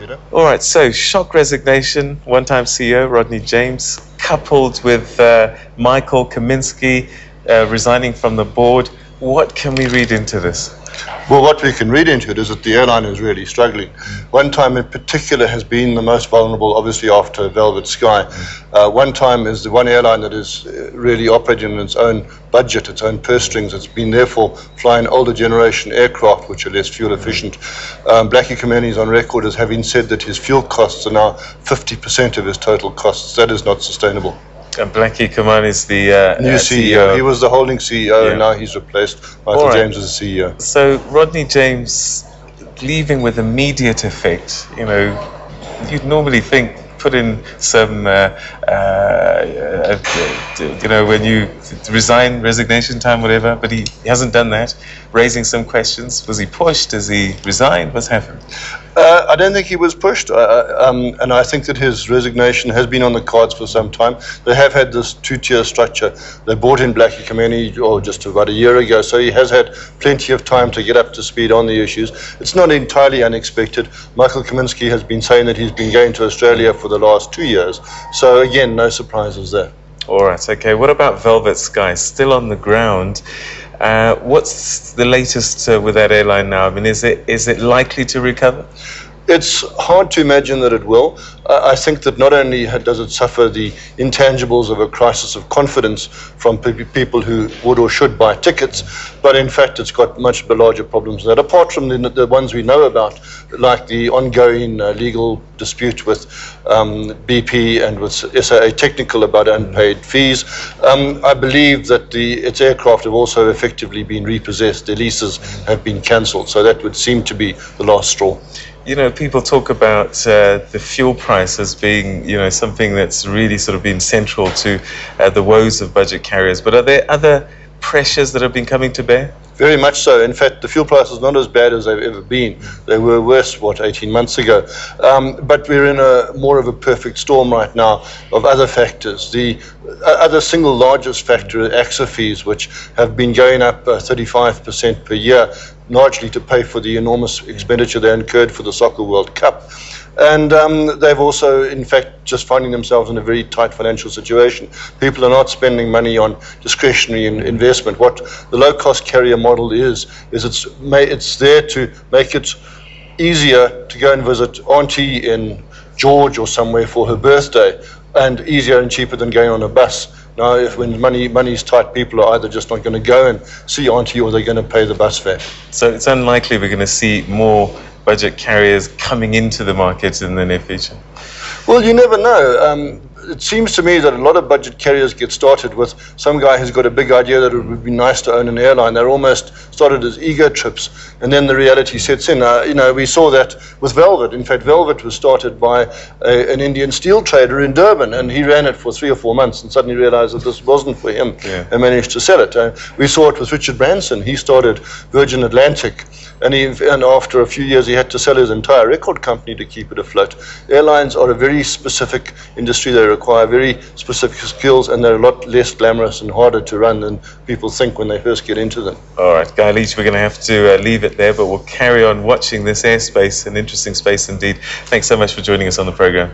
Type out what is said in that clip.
Peter. All right, so shock resignation, one-time CEO Rodney James, coupled with Michael Kaminsky resigning from the board. What can we read into this? Well, what we can read into it is that the airline is really struggling. One Time in particular has been the most vulnerable, obviously after Velvet Sky. One Time is the one airline that is really operating on its own budget, its own purse strings. It's been therefore flying older generation aircraft which are less fuel efficient. Blackie Kameni is on record as having said that his fuel costs are now 50% of his total costs. That is not sustainable. And Blackie Kameni is the new CEO. He was the holding CEO, and now he's replaced Michael James as the CEO. So Rodney James leaving with immediate effect. You know, you'd normally think put in some, you know, when you resign, resignation time, whatever. But he hasn't done that. Raising some questions. Was he pushed? Has he resigned? What's happened? I don't think he was pushed, and I think that his resignation has been on the cards for some time. They have had this two-tier structure. They brought in Blackie Kameni just about a year ago, so he has had plenty of time to get up to speed on the issues. It's not entirely unexpected. Michael Kaminsky has been saying that he's been going to Australia for the last 2 years, so again, no surprises there. All right, okay. What about Velvet Sky? Still on the ground. What's the latest with that airline now? I mean, is it likely to recover? It's hard to imagine that it will. I think that not only does it suffer the intangibles of a crisis of confidence from people who would or should buy tickets, but in fact it's got much larger problems than that. Apart from the ones we know about, like the ongoing legal dispute with BP and with SAA Technical about unpaid fees, I believe that its aircraft have also effectively been repossessed. Their leases have been cancelled, so that would seem to be the last straw. You know, people talk about the fuel price as being, you know, something that's really sort of been central to the woes of budget carriers. But are there other pressures that have been coming to bear? Very much so. In fact, the fuel price is not as bad as they've ever been. They were worse, 18 months ago. But we're in more of a perfect storm right now of other factors. The other single largest factor are AXA fees, which have been going up 35% per year, largely to pay for the enormous expenditure they incurred for the Soccer World Cup. And they've also, in fact, just finding themselves in a very tight financial situation. People are not spending money on discretionary investment. What the low-cost carrier model is it's there to make it easier to go and visit Auntie in George or somewhere for her birthday, and easier and cheaper than going on a bus. Now, when money's tight, people are either just not going to go and see Auntie, or they're going to pay the bus fare. So it's unlikely we're going to see more budget carriers coming into the market in the near future? Well, you never know. It seems to me that a lot of budget carriers get started with some guy who's got a big idea that it would be nice to own an airline. They're almost started as ego trips, and then the reality sets in. You know, we saw that with Velvet. In fact, Velvet was started by an Indian steel trader in Durban, and he ran it for 3 or 4 months and suddenly realized that this wasn't for him, and managed to sell it. We saw it with Richard Branson. He started Virgin Atlantic, and after a few years he had to sell his entire record company to keep it afloat. Airlines are a very specific industry. They require very specific skills, and they're a lot less glamorous and harder to run than people think when they first get into them. All right, Guy Leitch, we're going to have to leave it there, but we'll carry on watching this airspace, an interesting space indeed. Thanks so much for joining us on the program.